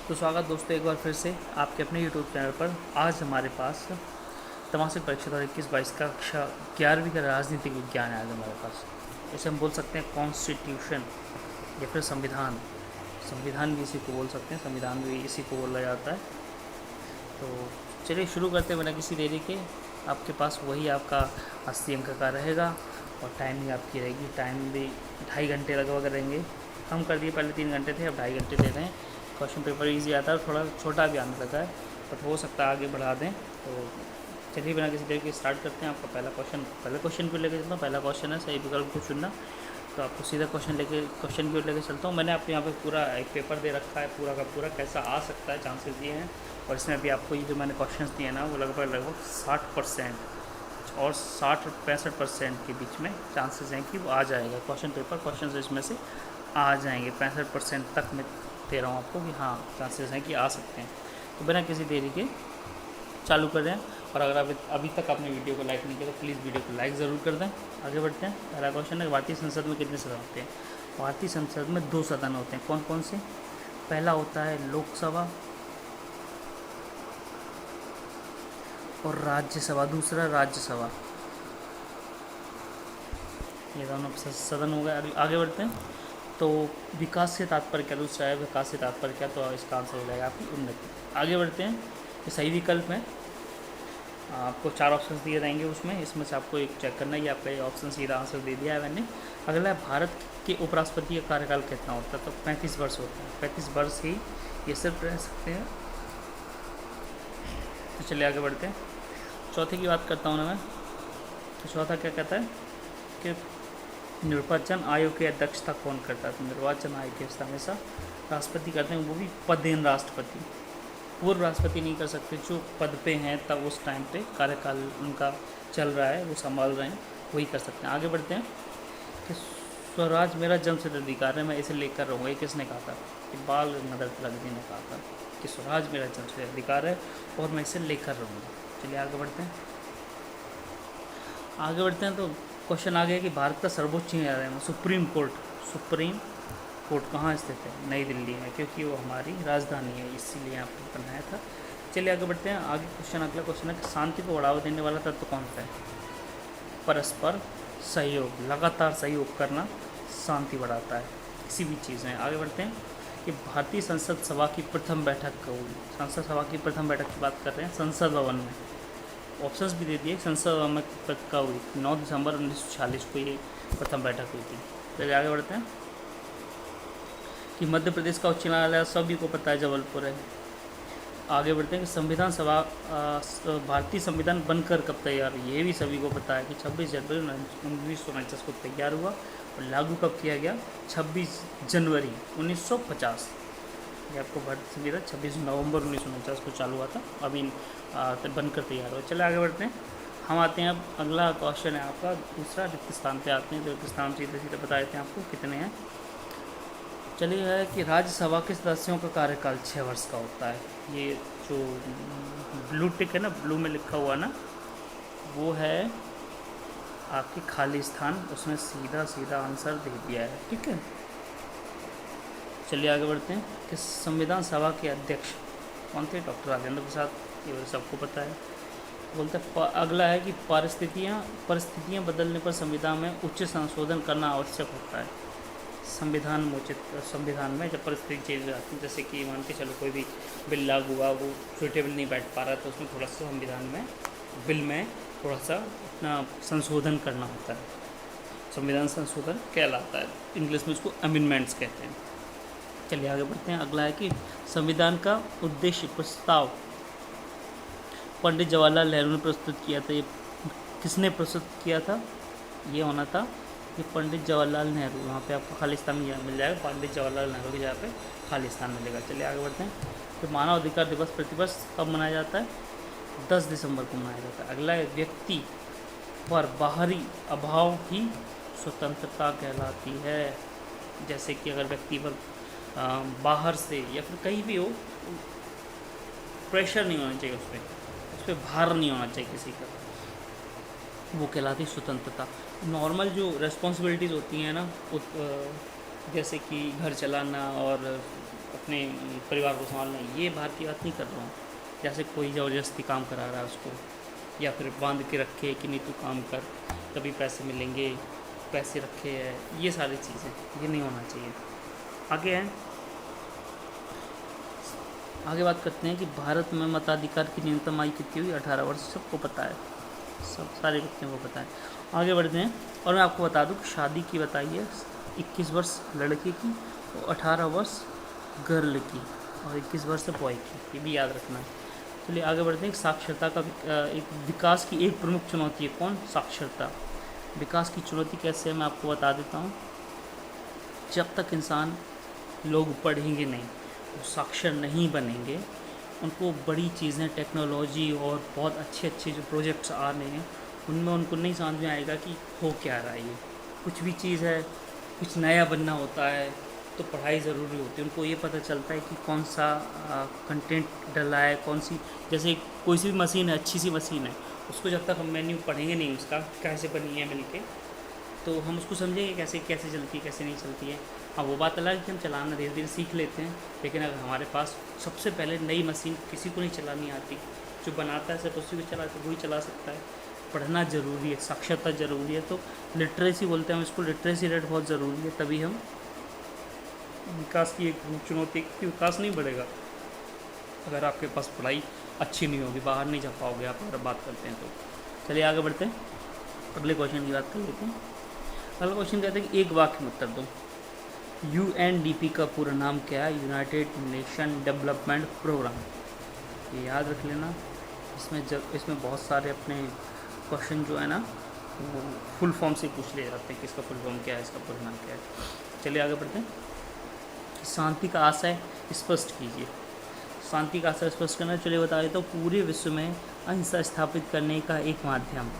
तो स्वागत दोस्तों एक बार फिर से आपके अपने यूट्यूब चैनल पर। आज हमारे पास तमासिक परीक्षा 2021-22 का कक्षा 11वीं का राजनीतिक विज्ञान है। आज हमारे पास इसे हम बोल सकते हैं कॉन्स्टिट्यूशन या फिर संविधान। संविधान भी इसी को बोल सकते हैं, संविधान भी इसी को बोला जाता है। तो चलिए शुरू करते हैं बिना किसी देरी के। आपके पास वही आपका 80 अंक का रहेगा और टाइमिंग आपकी रहेगी। टाइम भी 2.5 घंटे लगभग रहेंगे। कम कर दिए, पहले 3 घंटे थे, अब 2.5 घंटे दे रहे हैं। क्वेश्चन पेपर इजी आता है, थोड़ा छोटा भी आने लगा है, बट हो सकता है आगे बढ़ा दें। तो चलिए बिना किसी देर के स्टार्ट करते हैं। आपका पहले क्वेश्चन को लेकर चलता हूँ। पहला क्वेश्चन है सही विकल्प को चुनना। तो आपको सीधा क्वेश्चन की ओर लेकर चलता हूँ। मैंने आपको यहाँ पे पूरा एक पेपर दे रखा है, पूरा का पूरा कैसा आ सकता है, चांसेस दिए हैं। और इसमें भी आपको ये जो मैंने क्वेश्चंस दिए ना, वो लगभग 60% और 65% के बीच में चांसेस हैं कि वो आ जाएगा क्वेश्चन पेपर। क्वेश्चन इसमें से आ जाएंगे 65% तक मैं दे रहा हूँ आपको कि हाँ चांसेस हैं कि आ सकते हैं। तो बिना किसी देरी के चालू कर दें। और अगर अभी तक आपने वीडियो को लाइक नहीं किया तो प्लीज़ वीडियो को लाइक ज़रूर कर दें। आगे बढ़ते हैं। पहला क्वेश्चन है, भारतीय संसद में कितने सदन होते हैं? भारतीय संसद में 2 सदन होते हैं। कौन कौन से? पहला होता है लोकसभा और राज्यसभा, दूसरा राज्यसभा। ये दोनों सदन हो गए। आगे बढ़ते हैं। तो विकास से तात्पर्य क्या? दूसरा है विकास से तात्पर्य क्या, तो इसका आंसर हो जाएगा आपकी उन्नति। आगे बढ़ते हैं। ये सही विकल्प है। आपको 4 ऑप्शन दिए रहेंगे उसमें, इसमें से आपको एक चेक करना है। ये आपका ये ऑप्शन सीधा आंसर दे दिया है मैंने। अगला है, भारत के उपराष्ट्रपति का कार्यकाल कितना होता है? तो 35 वर्ष होता है। 35 वर्ष ही ये सिर्फ रह सकते हैं। तो चलिए आगे बढ़ते हैं। चौथे की बात करता हूँ ना मैं। तो चौथा क्या कहता है कि निर्वाचन आयोग की अध्यक्षता कौन करता है? तो निर्वाचन आयोग की अध्यक्षता हमेशा राष्ट्रपति करते हैं, वो भी पदेन राष्ट्रपति। पूर्व राष्ट्रपति नहीं कर सकते। जो पद पे हैं तब उस टाइम पे कार्यकाल उनका चल रहा है, वो संभाल रहे हैं, वही कर सकते हैं। आगे बढ़ते हैं कि स्वराज मेरा जन्मसिद्ध अधिकार है, मैं इसे लेकर रहूँगा। ये किसने कहा था? कि बाल गंगाधर तिलक जी ने कहा था कि स्वराज मेरा जन्मसिद्ध अधिकार है और मैं इसे लेकर रहूँगा। चलिए आगे बढ़ते हैं। आगे बढ़ते हैं तो क्वेश्चन आ गया कि भारत का सर्वोच्च न्यायालय में सुप्रीम कोर्ट कहाँ स्थित है? नई दिल्ली में, क्योंकि वो हमारी राजधानी है, इसीलिए यहाँ पर बनाया था। चलिए आगे बढ़ते हैं। आगे अगला क्वेश्चन है कि शांति को बढ़ावा देने वाला तत्व कौन सा है? परस्पर सहयोग, लगातार सहयोग करना शांति बढ़ाता है किसी भी चीज़ में। आगे बढ़ते हैं कि भारतीय संसद सभा की प्रथम बैठक कब हुई? संसद सभा की प्रथम बैठक की बात कर रहे हैं, संसद भवन में। ऑप्शंस भी दे दिए। संसद भवन में कब हुई? 9 दिसंबर 1946 को ये प्रथम बैठक हुई थी। चलिए आगे बढ़ते हैं कि मध्य प्रदेश का उच्च न्यायालय सभी को पता है जबलपुर है। आगे बढ़ते हैं कि संविधान सभा भारतीय संविधान बनकर कब तैयार हुई? ये भी सभी को पता है कि 26 जनवरी 1949 को तैयार हुआ और लागू कब किया गया? 26 जनवरी 1950। ये आपको भारतीय संविधान 26 नवंबर 1949 को चालू हुआ था, अभी बनकर तैयार हुआ। चले आगे बढ़ते हैं। हम आते हैं अब अगला क्वेश्चन है आपका दूसरा, रिक्त स्थान पे आते हैं। तो रिक्त स्थान सीधे सीधे बता देते हैं आपको कितने हैं। चलिए है कि राज्यसभा के सदस्यों का कार्यकाल 6 वर्ष का होता है। ये जो ब्लू टिक है ना, ब्लू में लिखा हुआ ना, वो है आपकी खाली स्थान, उसमें सीधा सीधा आंसर दे दिया है। ठीक है, चलिए आगे बढ़ते हैं कि संविधान सभा के अध्यक्ष कौन थे? डॉक्टर राजेंद्र प्रसाद, ये सबको पता है। बोलते अगला है कि परिस्थितियाँ बदलने पर संविधान में उच्च संशोधन करना आवश्यक होता है। संविधान में जब परिस्थिति चेंज आती है, जैसे कि मान के चलो कोई भी बिल लागू हुआ, वो सुटेबल नहीं बैठ पा रहा, तो उसमें थोड़ा सा संविधान में बिल में थोड़ा सा अपना संशोधन करना होता है। संविधान संशोधन कहलाता है, इंग्लिश में उसको अमेंडमेंट्स कहते हैं। चलिए आगे बढ़ते हैं। अगला है कि संविधान का उद्देश्य प्रस्ताव पंडित जवाहरलाल नेहरू ने प्रस्तुत किया था। ये किसने प्रस्तुत किया था? ये होना था कि पंडित जवाहरलाल नेहरू। वहाँ पे आपको खाली स्थान मिल जाएगा, पंडित जवाहरलाल नेहरू की जगह पे खाली स्थान मिलेगा। चलिए आगे बढ़ते हैं। तो मानव अधिकार दिवस प्रतिवर्ष कब मनाया जाता है? 10 दिसंबर को मनाया जाता है। अगला व्यक्ति पर बाहरी अभाव ही स्वतंत्रता कहलाती है। जैसे कि अगर व्यक्ति पर बाहर से या फिर कहीं भी हो, प्रेशर नहीं होना चाहिए, उस पर भार नहीं होना चाहिए किसी का, वो कहलाती स्वतंत्रता। नॉर्मल जो रिस्पॉन्सिबिलिटीज़ होती हैं ना, जैसे कि घर चलाना और अपने परिवार को संभालना है, ये बाहर की बात नहीं कर रहा हूँ। जैसे कोई ज़बरदस्ती काम करा रहा है उसको, या फिर बांध के रखे कि नहीं तू काम कर, तभी पैसे मिलेंगे, पैसे रखे है, ये सारी चीज़ें, ये नहीं होना चाहिए। आगे है, आगे बात करते हैं कि भारत में मताधिकार की न्यूनतम आयु कितनी हुई? 18 वर्ष, सबको पता है, सब सारे व्यक्तियों को पता है। आगे बढ़ते हैं, और मैं आपको बता दूं कि शादी की बताइए 21 वर्ष लड़के की और 18 वर्ष गर्ल की और 21 वर्ष बॉय की, ये भी याद रखना है। चलिए आगे बढ़ते हैं। साक्षरता का एक विकास की एक प्रमुख चुनौती है, कौन? साक्षरता। विकास की चुनौती कैसे है मैं आपको बता देता हूँ। जब तक इंसान, लोग पढ़ेंगे नहीं, वो साक्षर नहीं बनेंगे, उनको बड़ी चीज़ें, टेक्नोलॉजी और बहुत अच्छे अच्छे जो प्रोजेक्ट्स आ रहे हैं उनमें उनको नहीं समझ में आएगा कि हो क्या रहा है। ये कुछ भी चीज़ है, कुछ नया बनना होता है तो पढ़ाई ज़रूरी होती है। उनको ये पता चलता है कि कौन सा कंटेंट डला है, कौन सी, जैसे कोई सी भी मशीन है, अच्छी सी मशीन है, उसको जब तक हम मेन्यू पढ़ेंगे नहीं उसका कैसे बनी है मिलके, तो हम उसको समझेंगे कैसे कैसे चलती है, कैसे नहीं चलती है। हाँ, वो बात अलग है कि हम चलाना धीरे धीरे सीख लेते हैं, लेकिन अगर हमारे पास सबसे पहले नई मशीन किसी को नहीं चलानी आती, जो बनाता है सिर्फ उसी को वही चला सकता है। पढ़ना ज़रूरी है, साक्षरता ज़रूरी है। तो लिटरेसी बोलते हैं हम इसको, लिटरेसी रेट बहुत ज़रूरी है, तभी हम विकास की एक चुनौती, कि विकास नहीं बढ़ेगा अगर आपके पास पढ़ाई अच्छी नहीं होगी, बाहर नहीं जा पाओगे आप, अगर बात करते हैं तो। चलिए आगे बढ़ते हैं, अगले क्वेश्चन की बात कर लेते हैं। अगला क्वेश्चन कहते हैं कि एक वाक्य में उत्तर दो। UNDP का पूरा नाम क्या है? यूनाइटेड नेशन डेवलपमेंट प्रोग्राम, ये याद रख लेना। इसमें बहुत सारे अपने क्वेश्चन जो है ना वो फुल फॉर्म से पूछ ले जाते हैं कि इसका फुल फॉर्म क्या है, इसका पूरा नाम क्या है। चलिए आगे बढ़ते हैं। शांति का आशय स्पष्ट कीजिए। शांति का आशय स्पष्ट करना, चलिए बता देता हूँ। पूरे विश्व में अहिंसा स्थापित करने का एक माध्यम,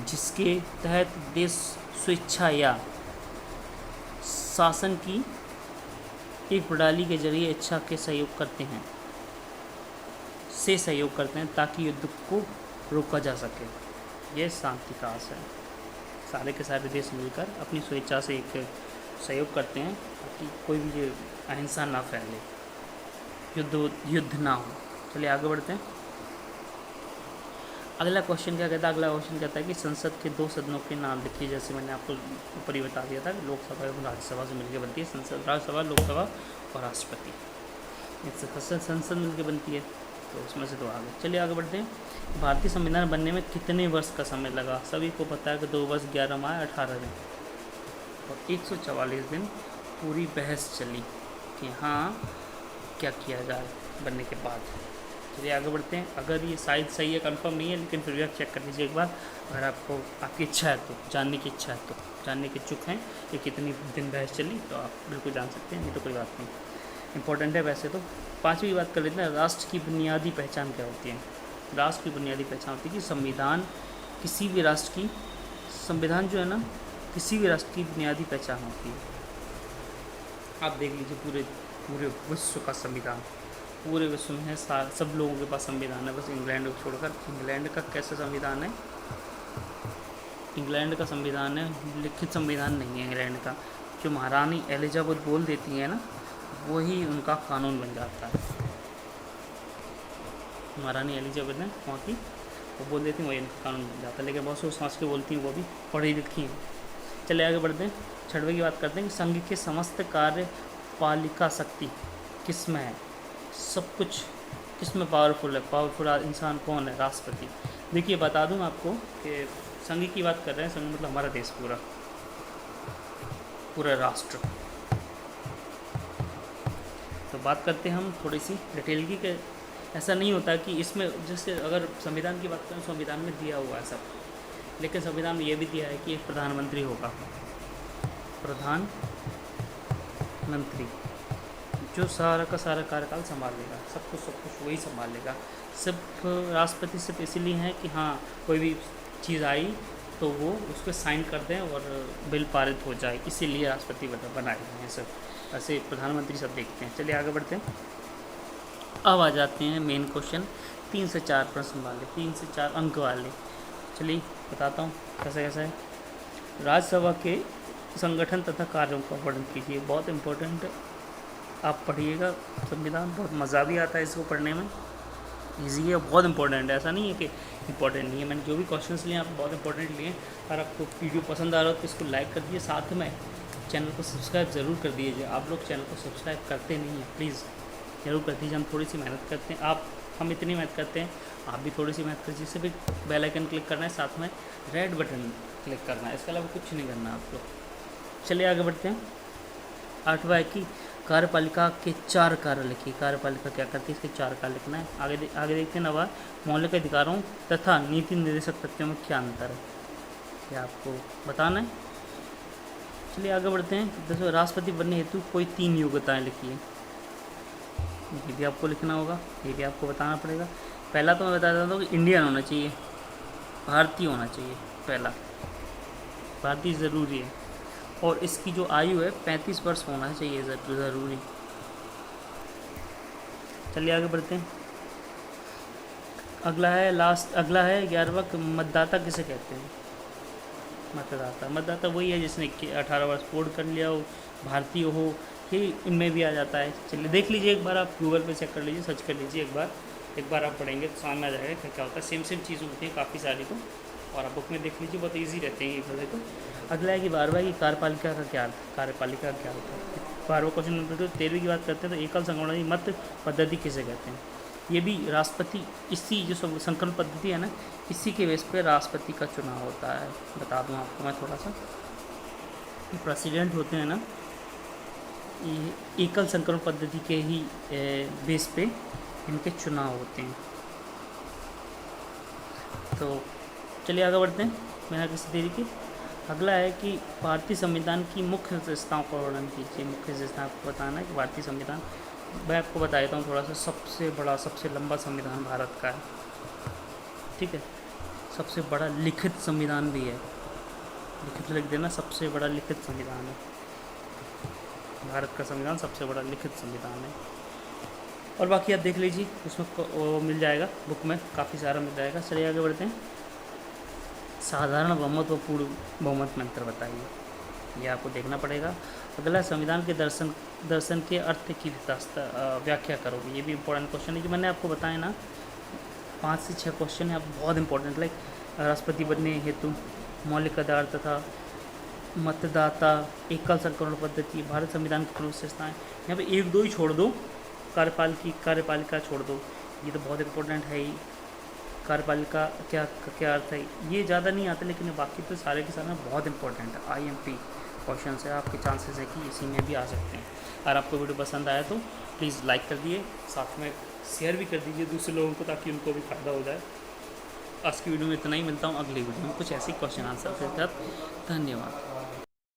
जिसके तहत देश स्वेच्छा या शासन की एक प्रणाली के जरिए इच्छा के सहयोग करते हैं ताकि युद्ध को रोका जा सके। यह शांति का आशय है। सारे के सारे देश मिलकर अपनी स्वेच्छा से एक सहयोग करते हैं ताकि कोई भी अहिंसा ना फैले, युद्ध ना हो। चलिए आगे बढ़ते हैं। अगला क्वेश्चन क्या कहता है? अगला क्वेश्चन कहता है कि संसद के 2 सदनों के नाम लिखिए। जैसे मैंने आपको ऊपर ही बता दिया था कि लोकसभा एवं राज्यसभा से मिलकर बनती है संसद। राज्यसभा, लोकसभा और राष्ट्रपति, संसद मिलकर बनती है, तो उसमें से 2 आ गए। चलिए आगे बढ़ते हैं। भारतीय संविधान बनने में कितने वर्ष का समय लगा? सभी को पता है कि 2 वर्ष 11 माह 18 दिन और 144 दिन पूरी बहस चली कि हाँ क्या किया जाए बनने के बाद। चलिए आगे बढ़ते हैं। अगर ये शायद सही है, कंफर्म नहीं है, लेकिन फिर भी आप चेक कर लीजिए एक बार, अगर आपकी इच्छा है तो, जानने की इच्छा है तो, जानने के इच्छुक हैं कि कितनी दिन बहस चली, तो आप बिल्कुल जान सकते हैं, नहीं तो कोई बात नहीं, इंपॉर्टेंट है वैसे तो। 5वीं बात कर लेते हैं। राष्ट्र की बुनियादी पहचान क्या होती है? राष्ट्र की बुनियादी पहचान होती है कि संविधान किसी भी राष्ट्र की, संविधान जो है ना किसी भी राष्ट्र की बुनियादी पहचान होती है। आप देख लीजिए पूरे विश्व का संविधान, पूरे विश्व में है, सब लोगों के पास संविधान है, बस इंग्लैंड को छोड़कर। इंग्लैंड का कैसा संविधान है? इंग्लैंड का संविधान है, लिखित संविधान नहीं है इंग्लैंड का। जो महारानी एलिजाबेथ बोल देती है ना, वही उनका कानून बन जाता है। महारानी एलिजाबेथ ने वहाँ की, वो बोल देती हैं, वही उनका कानून बन जाता है। लेकिन बहुत सोच समझ के बोलती हैं, वो भी पढ़ी लिखी हैं। चलिए आगे बढ़ते हैं। 6वीं की बात करते हैं कि संघ के समस्त कार्य पालिका शक्ति किस में है? सब कुछ किस में पावरफुल है? पावरफुल इंसान कौन है? राष्ट्रपति। देखिए बता दूं आपको कि संघ की बात कर रहे हैं, संघ मतलब हमारा देश, पूरा राष्ट्र। तो बात करते हैं हम थोड़ी सी डिटेल की, कि ऐसा नहीं होता कि इसमें, जैसे अगर संविधान की बात करें, संविधान में दिया हुआ है सब, लेकिन संविधान में ये भी दिया है कि एक प्रधानमंत्री होगा, प्रधानमंत्री, जो सारा का सारा कार्यकाल संभाल लेगा, सब कुछ वही संभाल लेगा। सिर्फ राष्ट्रपति सिर्फ इसीलिए है कि हाँ कोई भी चीज़ आई तो वो उस पर साइन कर दें और बिल पारित हो जाए, इसीलिए राष्ट्रपति बनाए गए हैं सब। ऐसे प्रधानमंत्री सब देखते हैं। चलिए आगे बढ़ते हैं। अब आ जाते हैं मेन क्वेश्चन, 3 से 4 प्रश्न वाले, 3 से 4 अंक वाले। चलिए बताता हूँ कैसा कैसा है। राज्यसभा के संगठन तथा कार्यों का वर्णन कीजिए। बहुत इम्पोर्टेंट आप पढ़िएगा संविधान, बहुत मज़ा भी आता है इसको पढ़ने में, ईजी है, बहुत इंपॉर्टेंट है, ऐसा नहीं है कि इंपॉर्टेंट नहीं है। मैंने जो भी क्वेश्चंस लिए आप बहुत इंपॉर्टेंट लिए। और आपको वीडियो पसंद आ रहा हो तो इसको लाइक कर दिए, साथ में चैनल को सब्सक्राइब ज़रूर कर दीजिए। आप लोग चैनल को सब्सक्राइब करते नहीं हैं, प्लीज़ ज़रूर कर दीजिए। हम थोड़ी सी मेहनत करते हैं, हम इतनी मेहनत करते हैं, आप भी थोड़ी सी मेहनत करिए। सिर्फ एक बेल आइकन क्लिक करना है, साथ में रेड बटन क्लिक करना है, इसके अलावा कुछ नहीं करना आप लोग। चलिए आगे बढ़ते हैं। 8वां है कि कार्यपालिका के 4 कार्य लिखिए। कार्यपालिका क्या करती है, इसके 4 कार्य लिखना है। आगे देखते हैं। 9वां, मौलिक अधिकारों तथा नीति निर्देशक तथ्यों में क्या अंतर है, ये आपको बताना है। चलिए आगे बढ़ते हैं। 10वां, राष्ट्रपति बनने हेतु कोई 3 योग्यताएं लिखिए। ये भी आपको लिखना होगा, ये भी आपको बताना पड़ेगा। पहला तो मैं बता देता हूँ कि इंडियन होना चाहिए, भारतीय होना चाहिए। पहला भारतीय ज़रूरी है, और इसकी जो आयु है 35 वर्ष होना चाहिए ज़रूरी। चलिए आगे बढ़ते हैं। अगला है 11वां, मतदाता किसे कहते हैं। मतदाता वही है जिसने 18 वर्ष पूर्ण कर लिया हो, भारतीय हो, ये इनमें भी आ जाता है। चलिए देख लीजिए एक बार, आप गूगल पे चेक कर लीजिए, सर्च कर लीजिए एक बार आप पढ़ेंगे तो सामने आ जाएगा क्या क्या होता है। सेम चीज़ होती है काफ़ी सारी को, और आप बुक में देख लीजिए, बहुत ईजी रहते हैं ये पढ़े तो। अगला है कि 12वां की कार्यपालिका का क्या अर्थ, कार्यपालिका क्या होता है। 12वां क्वेश्चन नंबर 13वीं की बात करते हैं तो एकल संगठन मत पद्धति किसे कहते हैं। ये भी राष्ट्रपति, इसी जो संकल्प पद्धति है ना, इसी के बेस पे राष्ट्रपति का चुनाव होता है। बता दूं आपको मैं थोड़ा सा, प्रेसिडेंट होते हैं ना, ये एकल संकल्प पद्धति के ही बेस पे इनके चुनाव होते हैं। तो चलिए आगे बढ़ते हैं बिना किसी देरी के। अगला है कि भारतीय संविधान की मुख्य विशेषताओं का वर्णन कीजिए। मुख्य विशेषता आपको बताना है कि भारतीय संविधान, मैं आपको बता देता हूँ थोड़ा सा। सबसे बड़ा, सबसे लंबा संविधान भारत का है, ठीक है। सबसे बड़ा लिखित संविधान भी है, लिखित लिख देना, सबसे बड़ा लिखित संविधान है भारत का संविधान, सबसे बड़ा लिखित संविधान है। और बाकी आप देख लीजिए, उसमें वो मिल जाएगा, बुक में काफ़ी सारा मिल जाएगा। चलिए आगे बढ़ते हैं। साधारण बहुमत व पूर्ण बहुमत में अंतर बताइए, ये आपको देखना पड़ेगा। अगला, संविधान के दर्शन के अर्थ की व्याख्या करो। ये भी इंपॉर्टेंट क्वेश्चन है, जो मैंने आपको बताया ना, 5 से 6 क्वेश्चन है, आप बहुत इंपॉर्टेंट। लाइक राष्ट्रपति बनने हेतु, मौलिक अधिकार तथा मतदाता, एकल संकलन पद्धति, भारत संविधान की प्रमुख विशेषताएं। यहाँ पे 1-2 ही छोड़ दो, कार्यपालिका छोड़ दो, ये तो बहुत इंपॉर्टेंट है ही। कार्यपालिका क्या अर्थ है, ये ज़्यादा नहीं आता, लेकिन बाकी तो सारे के सारे बहुत इंपॉर्टेंट है। IMP क्वेश्चन है, आपके चांसेस है कि इसी में भी आ सकते हैं। अगर आपको वीडियो पसंद आया तो प्लीज़ लाइक कर दिए, साथ में शेयर भी कर दीजिए दूसरे लोगों को, ताकि उनको भी फ़ायदा हो जाए। आज की वीडियो में इतना ही, मिलता हूँ अगली वीडियो में कुछ ऐसी क्वेश्चन आंसर के साथ। धन्यवाद।